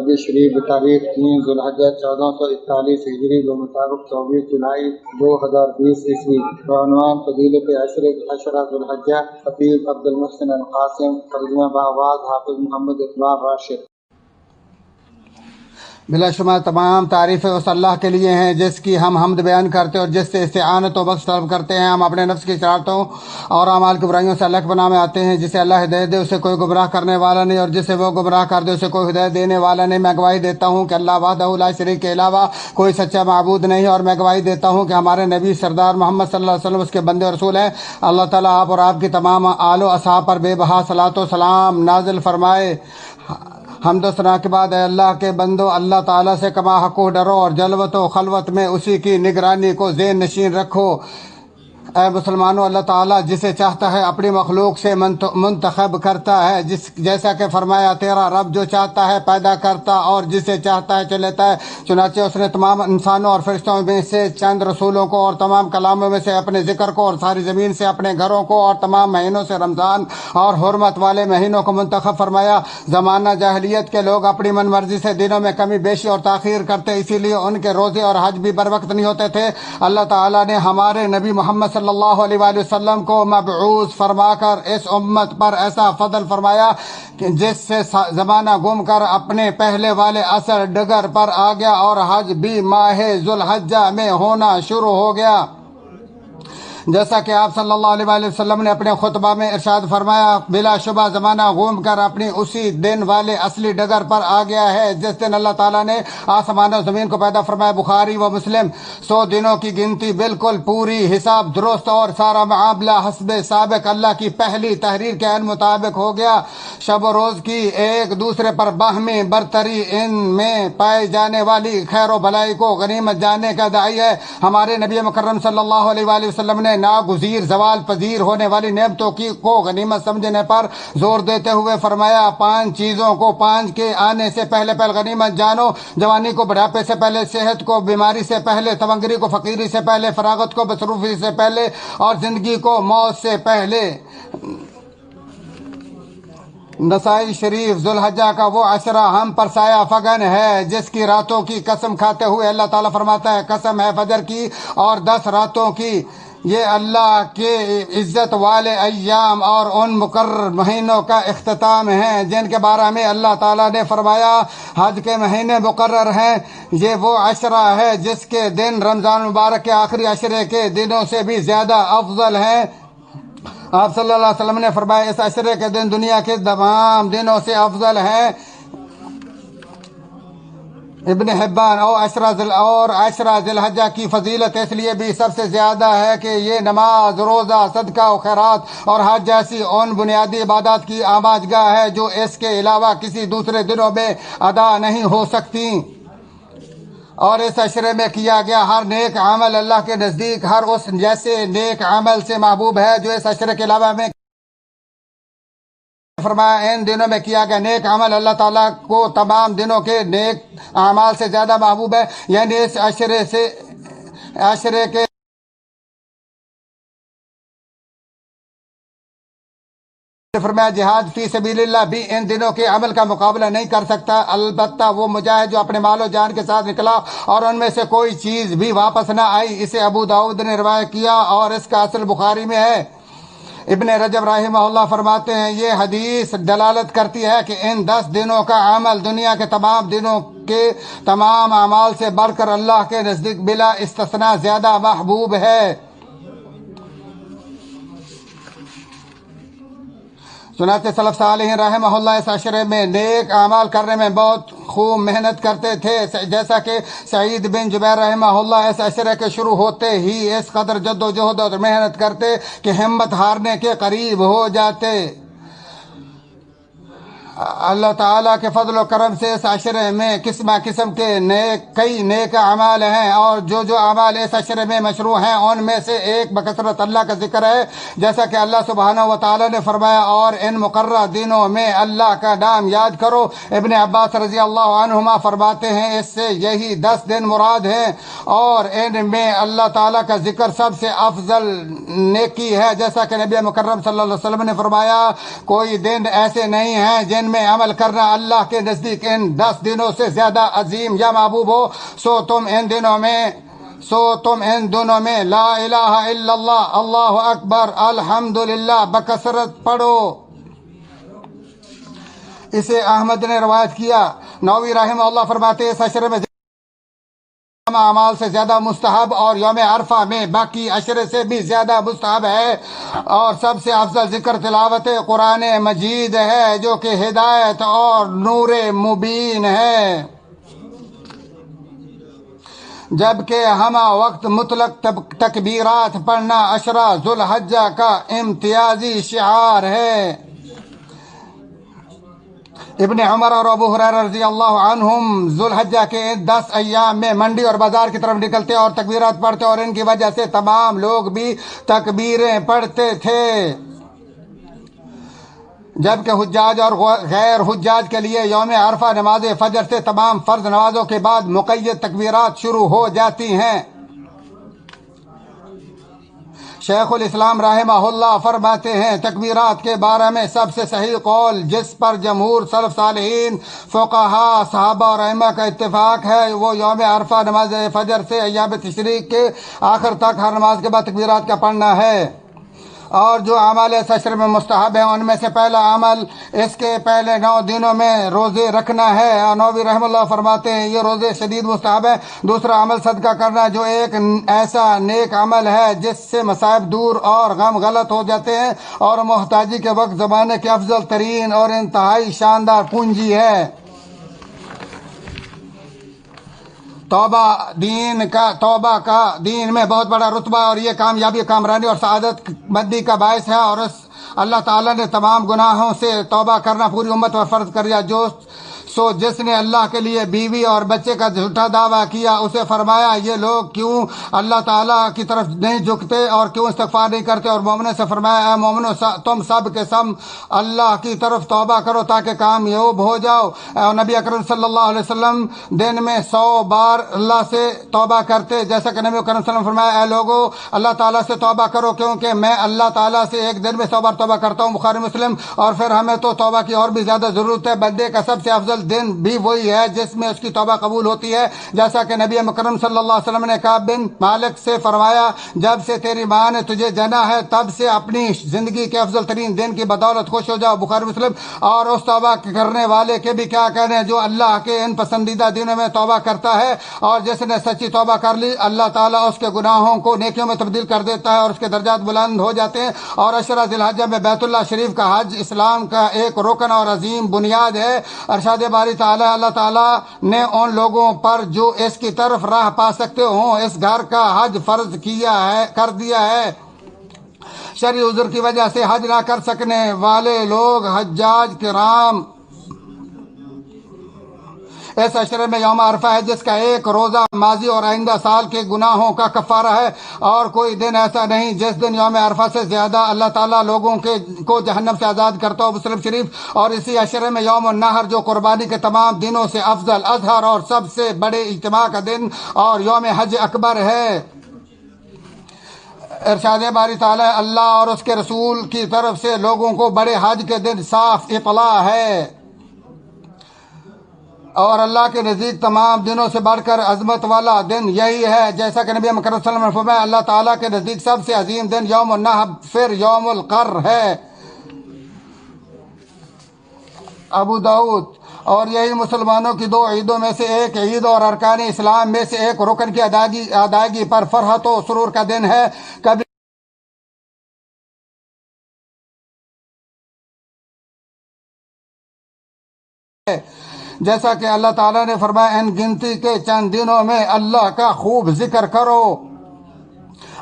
نبی شریف بتاریخ 3 ذوالحجہ 1441 ہجری بمطابق 24 جولائی 2020 عیسوی۔ عنوان فضیلت عشرہ ذوالحجہ۔ خطیب عبد المحسن القاسم۔ ترجمہ بآواز حافظ محمد اقبال راشد۔ بلا شمار تمام تعریفیں اس اللہ کے لیے ہیں جس کی ہم حمد بیان کرتے اور جس سے استعانت و بخش طلب کرتے ہیں۔ ہم اپنے نفس کی شرارتوں اور اعمال کی برائیوں سے اللہ کے پناہ میں آتے ہیں۔ جسے اللہ ہدایت دے اسے کوئی گمراہ کرنے والا نہیں، اور جسے وہ گمراہ کر دے اسے کوئی ہدایت دینے والا نہیں۔ میں گواہی دیتا ہوں کہ اللہ وحدہ لا شریک کے علاوہ کوئی سچا معبود نہیں، اور میں گواہی دیتا ہوں کہ ہمارے نبی سردار محمد صلی اللہ علیہ وسلم اس کے بندے اور رسول ہیں۔ اللہ تعالیٰ آپ اور آپ کی تمام آل و اصحاب پر بے بہا صلاۃ و سلام نازل فرمائے۔ حمد و ثنا کے بعد اے اللہ کے بندو، اللہ تعالیٰ سے کما حقو ڈرو اور جلوت و خلوت میں اسی کی نگرانی کو ذہن نشین رکھو۔ اے مسلمانوں، اللہ تعالیٰ جسے چاہتا ہے اپنی مخلوق سے منتخب کرتا ہے، جیسا کہ فرمایا تیرا رب جو چاہتا ہے پیدا کرتا اور جسے چاہتا ہے چلیتا ہے۔ چنانچہ اس نے تمام انسانوں اور فرشتوں میں سے چند رسولوں کو اور تمام کلاموں میں سے اپنے ذکر کو اور ساری زمین سے اپنے گھروں کو اور تمام مہینوں سے رمضان اور حرمت والے مہینوں کو منتخب فرمایا۔ زمانہ جاہلیت کے لوگ اپنی من مرضی سے دنوں میں کمی بیشی اور تاخیر کرتے، اسی لیے ان کے روزے اور حج بھی بر وقت نہیں ہوتے تھے۔ اللہ تعالیٰ نے ہمارے نبی محمد صلی اللہ علیہ وآلہ وسلم کو مبعوث فرما کر اس امت پر ایسا فضل فرمایا کہ جس سے زمانہ گم کر اپنے پہلے والے اثر ڈگر پر آ گیا اور حج بھی ماہ ذوالحجہ میں ہونا شروع ہو گیا۔ جیسا کہ آپ صلی اللہ علیہ وآلہ وسلم نے اپنے خطبہ میں ارشاد فرمایا، بلا شبہ زمانہ گھوم کر اپنی اسی دن والے اصلی ڈگر پر آ گیا ہے جس دن اللہ تعالیٰ نے آسمان و زمین کو پیدا فرمایا۔ بخاری و مسلم۔ 100 دنوں کی گنتی بالکل پوری، حساب درست اور سارا معاملہ حسب سابق اللہ کی پہلی تحریر کے عین مطابق ہو گیا۔ شب و روز کی ایک دوسرے پر باہمی برتری ان میں پائے جانے والی خیر و بھلائی کو غنیمت جاننے کا داعی ہے۔ ہمارے نبی مکرم صلی اللہ علیہ وآلہ وسلم نے ناگزیر زوال پذیر ہونے والی نعمتوں کو غنیمت سمجھنے پر زور دیتے ہوئے فرمایا، 5 چیزوں کو 5 کے آنے سے پہلے غنیمت جانو۔ جوانی کو بڑھاپے سے پہلے، صحت کو بیماری سے پہلے، تونگری کو فقیری سے پہلے، فراغت کو مصروفی سے پہلے، اور زندگی کو موت سے پہلے۔ نسائی شریف۔ ذوالحجہ کا وہ عشرہ ہم پر سایہ فگن ہے جس کی راتوں کی قسم کھاتے ہوئے اللہ تعالیٰ فرماتا ہے، قسم ہے فجر کی اور 10 راتوں کی، یہ اللہ کے عزت والے ایام اور ان مقرر مہینوں کا اختتام ہیں جن کے بارے میں اللہ تعالیٰ نے فرمایا حج کے مہینے مقرر ہیں۔ یہ وہ عشرہ ہے جس کے دن رمضان مبارک کے آخری عشرے کے دنوں سے بھی زیادہ افضل ہیں۔ آپ صلی اللہ علیہ وسلم نے فرمایا، اس عشرے کے دن دنیا کے تمام دنوں سے افضل ہیں۔ ابن حبان۔ اور عشرہ ذی الحجہ کی فضیلت اس لیے بھی سب سے زیادہ ہے کہ یہ نماز، روزہ، صدقہ و خیرات اور حج جیسی ان بنیادی عبادات کی آماج گاہ ہے جو اس کے علاوہ کسی دوسرے دنوں میں ادا نہیں ہو سکتی۔ اور اس عشرے میں کیا گیا ہر نیک عمل اللہ کے نزدیک ہر اس جیسے نیک عمل سے محبوب ہے جو اس عشرے کے علاوہ میں فرمایا، ان دنوں میں کیا گیا نیک عمل اللہ تعالیٰ کو تمام دنوں کے نیک اعمال سے زیادہ محبوب ہے۔ یعنی اس عشرے کے فرمایا، جہاد فی سبیل اللہ بھی ان دنوں کے عمل کا مقابلہ نہیں کر سکتا، البتہ وہ مجاہد جو اپنے مال و جان کے ساتھ نکلا اور ان میں سے کوئی چیز بھی واپس نہ آئی۔ اسے ابو داؤد نے روایت کیا اور اس کا اصل بخاری میں ہے۔ ابن رجب رحمہ اللہ فرماتے ہیں، یہ حدیث دلالت کرتی ہے کہ ان 10 دنوں کا عمل دنیا کے تمام دنوں کے تمام اعمال سے بڑھ کر اللہ کے نزدیک بلا استثناء زیادہ محبوب ہے۔ چنانچہ سلف صالح رحمہ اللہ اس عشرے میں نیک اعمال کرنے میں بہت خوب محنت کرتے تھے، جیسا کہ سعید بن جبیر رحمہ اللہ اس عشرے کے شروع ہوتے ہی اس قدر جد و جہد اور محنت کرتے کہ ہمت ہارنے کے قریب ہو جاتے۔ اللہ تعالیٰ کے فضل و کرم سے اس عشرے میں قسم قسم کے کئی نیک اعمال ہیں، اور جو اعمال اس عشرے میں مشروع ہیں ان میں سے ایک بکثرت اللہ کا ذکر ہے، جیسا کہ اللہ سبحانہ و تعالیٰ نے فرمایا، اور ان مقررہ دنوں میں اللہ کا نام یاد کرو۔ ابن عباس رضی اللہ عنہما فرماتے ہیں، اس سے یہی 10 دن مراد ہیں، اور ان میں اللہ تعالیٰ کا ذکر سب سے افضل نیکی ہے، جیسا کہ نبی مکرم صلی اللہ علیہ وسلم نے فرمایا، کوئی دن ایسے نہیں ہیں جن دن میں عمل کرنا اللہ کے نزدیک ان 10 دنوں سے زیادہ عظیم یا محبوب ہو، سو تم ان دنوں میں لا الہ الا اللہ، اللہ اکبر، الحمدللہ بکثرت پڑھو۔ اسے احمد نے روایت کیا۔ نووی رحمہ اللہ فرماتے ہیں اس عشرے میں اعمال سے زیادہ مستحب اور یوم عرفہ میں باقی عشرے سے بھی زیادہ مستحب ہے، اور سب سے افضل ذکر تلاوت قرآن مجید ہے جو کہ ہدایت اور نور مبین ہے، جبکہ ہمہ وقت مطلق تکبیرات پڑھنا عشرہ ذو الحجہ کا امتیازی شعار ہے۔ ابن عمر اور ابو ہریرہ رضی اللہ عنہم ذو الحجہ کے 10 ایام میں منڈی اور بازار کی طرف نکلتے اور تکبیرات پڑھتے، اور ان کی وجہ سے تمام لوگ بھی تکبیریں پڑھتے تھے، جبکہ حجاج اور غیر حجاج کے لیے یوم عرفہ نماز فجر سے تمام فرض نمازوں کے بعد مقید تکبیرات شروع ہو جاتی ہیں۔ شیخ الاسلام رحمہ اللہ فرماتے ہیں تکبیرات کے بارے میں سب سے صحیح قول جس پر جمہور سلف صالحین، فقہاء، صحابہ اور ائمہ کا اتفاق ہے وہ یوم عرفہ نماز فجر سے ایام تشریق کے آخر تک ہر نماز کے بعد تکبیرات کا پڑھنا ہے، اور جو اعمال اس عشر میں مستحب ہیں ان میں سے پہلا عمل اس کے پہلے 9 دنوں میں روزے رکھنا ہے، اور نووی رحمہ اللہ فرماتے ہیں یہ روزے شدید مستحب ہے۔ دوسرا عمل صدقہ کرنا جو ایک ایسا نیک عمل ہے جس سے مصائب دور اور غم غلط ہو جاتے ہیں، اور محتاجی کے وقت زمانے کی افضل ترین اور انتہائی شاندار پونجی ہے۔ توبہ کا دین میں بہت بڑا رتبہ، اور یہ کامیابی، کامرانی اور سعادت مندی کا باعث ہے، اور اللہ تعالیٰ نے تمام گناہوں سے توبہ کرنا پوری امت پر فرض کر دیا۔ جس نے اللہ کے لیے بیوی اور بچے کا جھوٹا دعویٰ کیا اسے فرمایا یہ لوگ کیوں اللہ تعالیٰ کی طرف نہیں جھکتے اور کیوں استغفار نہیں کرتے، اور مومنوں سے فرمایا اے مومنوں تم سب کے سب اللہ کی طرف توبہ کرو تاکہ کامیاب ہو جاؤ، اور نبی اکرم صلی اللہ علیہ وسلم دن میں 100 بار اللہ سے توبہ کرتے، جیسا کہ نبی اکرم صلی اللہ علیہ وسلم فرمایا اے لوگو اللہ تعالیٰ سے توبہ کرو کیونکہ میں اللہ تعالیٰ سے ایک دن میں 100 بار توبہ کرتا ہوں، بخاری مسلم۔ اور پھر ہمیں تو توبہ کی اور بھی زیادہ ضرورت ہے، بندے کا سب سے افضل دن بھی وہی ہے جس میں اس کی توبہ قبول ہوتی ہے، جیسا کہ نبی مکرم صلی اللہ علیہ وسلم نے کعب بن مالک سے فرمایا جب سے تیری ماں نے تجھے جنا ہے تب سے اپنی زندگی کے افضل ترین دن کی بدولت خوش ہو جاؤ، بخاری مسلم۔ اور اس توبہ کرنے والے کے بھی کیا کہنے جو اللہ کے ان پسندیدہ دنوں میں توبہ کرتا ہے، اور جس نے سچی توبہ کر لی اللہ تعالیٰ اس کے گناہوں کو نیکیوں میں تبدیل کر دیتا ہے اور اس کے درجات بلند ہو جاتے ہیں۔ اور عشرہ ذی الحجہ میں بیت اللہ شریف کا حج اسلام کا ایک رکن اور عظیم بنیاد ہے۔ ارشاد باری تعالیٰ اللہ تعالیٰ نے ان لوگوں پر جو اس کی طرف راہ پا سکتے ہوں اس گھر کا حج فرض کر دیا ہے۔ شرعی عذر کی وجہ سے حج نہ کر سکنے والے لوگ حجاج کرام اس عشرے میں یوم عرفہ ہے جس کا ایک روزہ ماضی اور آئندہ سال کے گناہوں کا کفارہ ہے، اور کوئی دن ایسا نہیں جس دن یوم عرفہ سے زیادہ اللہ تعالیٰ لوگوں کو جہنم سے آزاد کرتا ہو، مسلم شریف۔ اور اسی عشرے میں یوم النحر جو قربانی کے تمام دنوں سے افضل، اظہر اور سب سے بڑے اجتماع کا دن اور یوم حج اکبر ہے۔ ارشاد باری تعالیٰ اللہ اور اس کے رسول کی طرف سے لوگوں کو بڑے حج کے دن صاف اطلاع ہے، اور اللہ کے نزدیک تمام دنوں سے بڑھ کر عظمت والا دن یہی ہے، جیسا کہ نبی مکرم صلی اللہ علیہ وسلم نے فرمایا اللہ تعالیٰ کے نزدیک سب سے عظیم دن یوم النحر پھر یوم القر ہے، ابو داؤد۔ اور یہی مسلمانوں کی 2 عیدوں میں سے ایک عید اور ارکان اسلام میں سے ایک رکن کی ادائیگی پر فرحت و سرور کا دن ہے۔ کبھی جیسا کہ اللہ تعالیٰ نے فرمایا ان گنتی کے چند دنوں میں اللہ کا خوب ذکر کرو،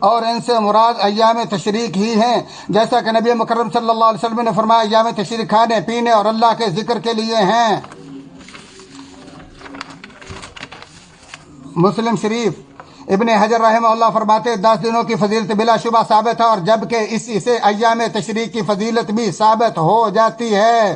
اور ان سے مراد ایام تشریق ہی ہیں، جیسا کہ نبی مکرم صلی اللہ علیہ وسلم نے فرمایا ایام تشریق کھانے پینے اور اللہ کے ذکر کے لیے ہیں، مسلم شریف۔ ابن حجر رحمہ اللہ فرماتے 10 دنوں کی فضیلت بلا شبہ ثابت ہے، اور جبکہ اسی سے ایام تشریق کی فضیلت بھی ثابت ہو جاتی ہے۔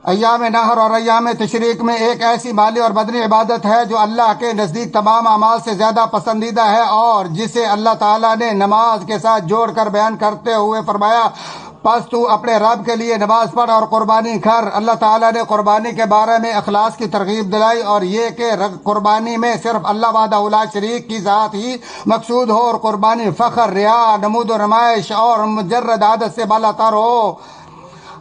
ایام نحر اور ایام تشریق میں ایک ایسی مالی اور بدنی عبادت ہے جو اللہ کے نزدیک تمام اعمال سے زیادہ پسندیدہ ہے، اور جسے اللہ تعالیٰ نے نماز کے ساتھ جوڑ کر بیان کرتے ہوئے فرمایا پس تو اپنے رب کے لیے نماز پڑھ اور قربانی کر۔ اللہ تعالیٰ نے قربانی کے بارے میں اخلاص کی ترغیب دلائی اور یہ کہ قربانی میں صرف اللہ وحدہ لا شریک کی ذات ہی مقصود ہو اور قربانی فخر، ریا، نمود و نمائش اور مجرد عادت سے بالا تر ہو۔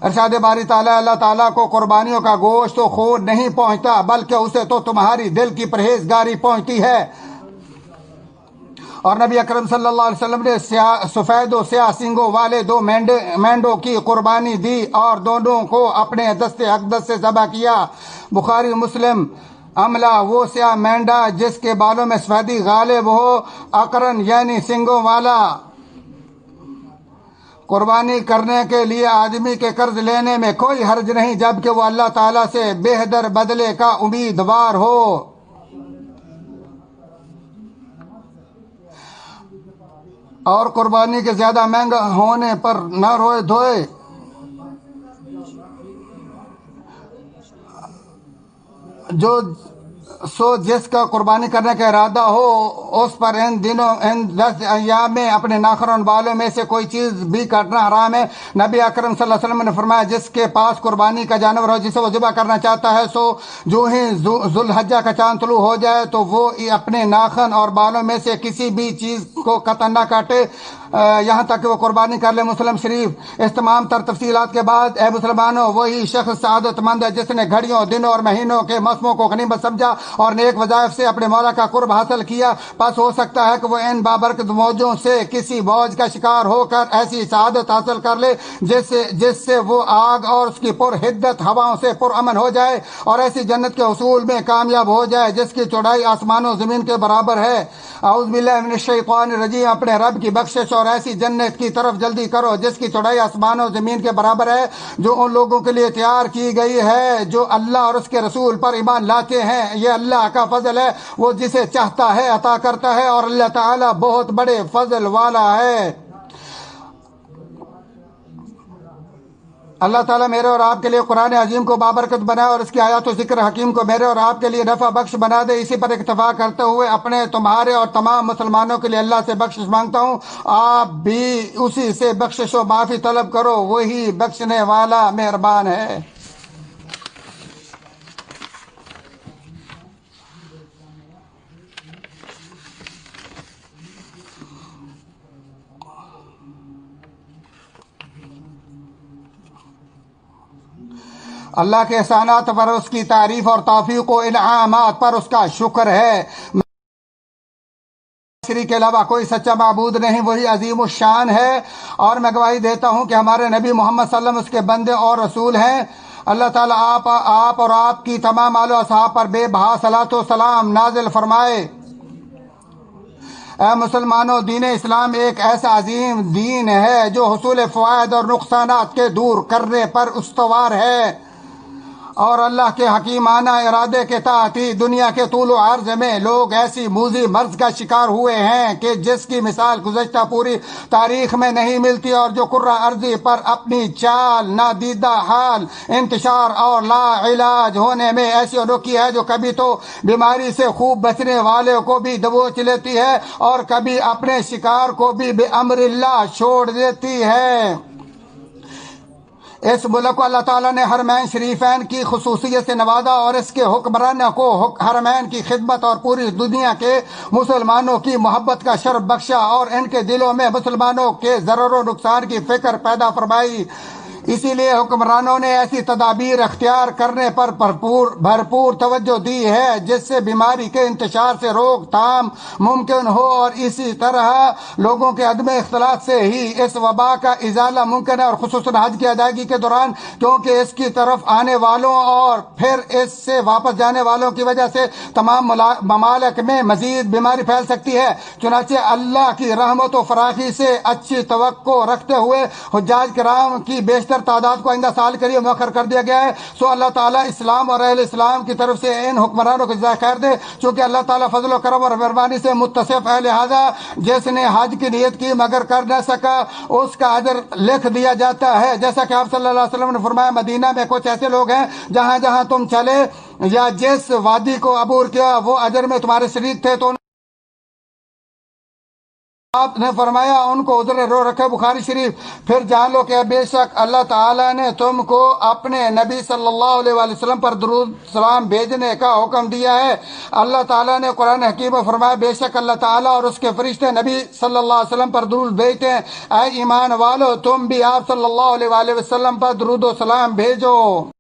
ارشاد باری تعالیٰ، اللہ تعالیٰ کو قربانیوں کا گوشت و خون نہیں پہنچتا بلکہ اسے تو تمہاری دل کی پرہیزگاری پہنچتی ہے۔ اور نبی اکرم صلی اللہ علیہ وسلم نے سفید و سیاہ سینگوں والے 2 مینڈوں کی قربانی دی اور دونوں کو اپنے دست اقدس سے ذبح کیا۔ بخاری مسلم۔ عملہ وہ سیاہ مینڈا جس کے بالوں میں سفیدی غالب ہو، اقرن یعنی سینگوں والا۔ قربانی کرنے کے لیے آدمی کے قرض لینے میں کوئی حرج نہیں جبکہ وہ اللہ تعالیٰ سے بہتر بدلے کا امیدوار ہو۔ اور قربانی کے زیادہ مہنگا ہونے پر نہ روئے دھوئے۔ جس کا قربانی کرنے کا ارادہ ہو اس پر ان 10 ایام میں اپنے ناخن بالوں میں سے کوئی چیز بھی کاٹنا حرام ہے۔ نبی اکرم صلی اللہ علیہ وسلم نے فرمایا، جس کے پاس قربانی کا جانور ہو جسے وہ ذبح کرنا چاہتا ہے، سو جو ہی ذو الحجہ کا چاند طلوع ہو جائے تو وہ اپنے ناخن اور بالوں میں سے کسی بھی چیز کو قطعا نہ کاٹے یہاں تک کہ وہ قربانی کر لے۔ مسلم شریف۔ اس تمام تر تفصیلات کے بعد اے مسلمانوں، وہی شخص سعادت مند ہے جس نے گھڑیوں، دنوں اور مہینوں کے موسموں کو غنیمت سمجھا اور نیک وظائف سے اپنے مولا کا قرب حاصل کیا۔ پس ہو سکتا ہے کہ وہ ان بابرکت موجوں سے کسی موج کا شکار ہو کر ایسی سعادت حاصل کر لے جس سے وہ آگ اور اس کی پر حدت ہواؤں سے پر امن ہو جائے اور ایسی جنت کے حصول میں کامیاب ہو جائے جس کی چوڑائی آسمان و زمین کے برابر ہے۔ اعوذ باللہ من الشیطان الرجیم۔ اپنے رب کی بخشش اور ایسی جنت کی طرف جلدی کرو جس کی چوڑائی آسمان و زمین کے برابر ہے، جو ان لوگوں کے لیے تیار کی گئی ہے جو اللہ اور اس کے رسول پر ایمان لاتے ہیں۔ یہ اللہ کا فضل ہے، وہ جسے چاہتا ہے عطا کرتا ہے اور اللہ تعالیٰ بہت بڑے فضل والا ہے۔ اللہ تعالیٰ میرے اور آپ کے لیے قرآن عظیم کو بابرکت بنائے اور اس کی آیات و ذکر حکیم کو میرے اور آپ کے لیے نفع بخش بنا دے۔ اسی پر اکتفا کرتے ہوئے اپنے، تمہارے اور تمام مسلمانوں کے لیے اللہ سے بخشش مانگتا ہوں۔ آپ بھی اسی سے بخشش و معافی طلب کرو، وہی بخشنے والا مہربان ہے۔ اللہ کے احسانات پر اس کی تعریف اور توفیق و انعامات پر اس کا شکر ہے۔ شریک کے علاوہ کوئی سچا معبود نہیں، وہی عظیم الشان ہے، اور میں گواہی دیتا ہوں کہ ہمارے نبی محمد صلی اللہ علیہ وسلم اس کے بندے اور رسول ہیں۔ اللہ تعالیٰ آپ اور آپ کی تمام آل و اصحاب پر بے بہا صلاۃ و سلام نازل فرمائے۔ اے مسلمانوں، دین اسلام ایک ایسا عظیم دین ہے جو حصول فوائد اور نقصانات کے دور کرنے پر استوار ہے اور اللہ کے حکیمانہ ارادے کے تحت ہی دنیا کے طول و عرض میں لوگ ایسی موذی مرض کا شکار ہوئے ہیں کہ جس کی مثال گزشتہ پوری تاریخ میں نہیں ملتی، اور جو کرہ ارضی پر اپنی چال، نادیدہ حال، انتشار اور لا علاج ہونے میں ایسی انوکھی ہے، جو کبھی تو بیماری سے خوب بچنے والے کو بھی دبوچ لیتی ہے اور کبھی اپنے شکار کو بھی بے امر اللہ چھوڑ دیتی ہے۔ اس ملک کو اللہ تعالیٰ نے حرمین شریفین کی خصوصیت سے نوازا اور اس کے حکمرانوں کو حرمین کی خدمت اور پوری دنیا کے مسلمانوں کی محبت کا شرف بخشا اور ان کے دلوں میں مسلمانوں کے ضرر و نقصان کی فکر پیدا فرمائی۔ اسی لیے حکمرانوں نے ایسی تدابیر اختیار کرنے پر بھرپور توجہ دی ہے جس سے بیماری کے انتشار سے روک تھام ممکن ہو، اور اسی طرح لوگوں کے عدم اختلاط سے ہی اس وبا کا ازالہ ممکن ہے، اور خصوصاً حج کی ادائیگی کے دوران، کیونکہ اس کی طرف آنے والوں اور پھر اس سے واپس جانے والوں کی وجہ سے تمام ممالک میں مزید بیماری پھیل سکتی ہے۔ چنانچہ اللہ کی رحمت و فراخی سے اچھی توقع رکھتے ہوئے حجاج کرام کی بیشتر تعداد کو آئندہ سال کے لیے مؤخر کر دیا گیا ہے۔ سو اللہ تعالیٰ اسلام اور اہل اسلام کی طرف سے ان حکمرانوں کو جزائے خیر دے، چونکہ اللہ تعالیٰ فضل و کرم اور مہربانی سے متصف ہے، لہذا جس نے حج کی نیت کی مگر کر نہ سکا اس کا اجر لکھ دیا جاتا ہے، جیسا کہ آپ صلی اللہ علیہ وسلم نے فرمایا، مدینہ میں کچھ ایسے لوگ ہیں جہاں جہاں تم چلے یا جس وادی کو عبور کیا وہ اجر میں تمہارے شریک تھے، تو آپ نے فرمایا ان کو ادھر رو رکھے، بخاری شریف۔ پھر جان لو کہ بے شک اللہ تعالیٰ نے تم کو اپنے نبی صلی اللہ علیہ وآلہ وسلم پر درود سلام بھیجنے کا حکم دیا ہے۔ اللہ تعالیٰ نے قرآن حکیم میں فرمایا بے شک اللہ تعالیٰ اور اس کے فرشتے نبی صلی اللہ علیہ وسلم پر درود بھیجتے ہیں۔ اے ایمان والو تم بھی آپ صلی اللہ علیہ وآلہ وسلم پر درود و سلام بھیجو۔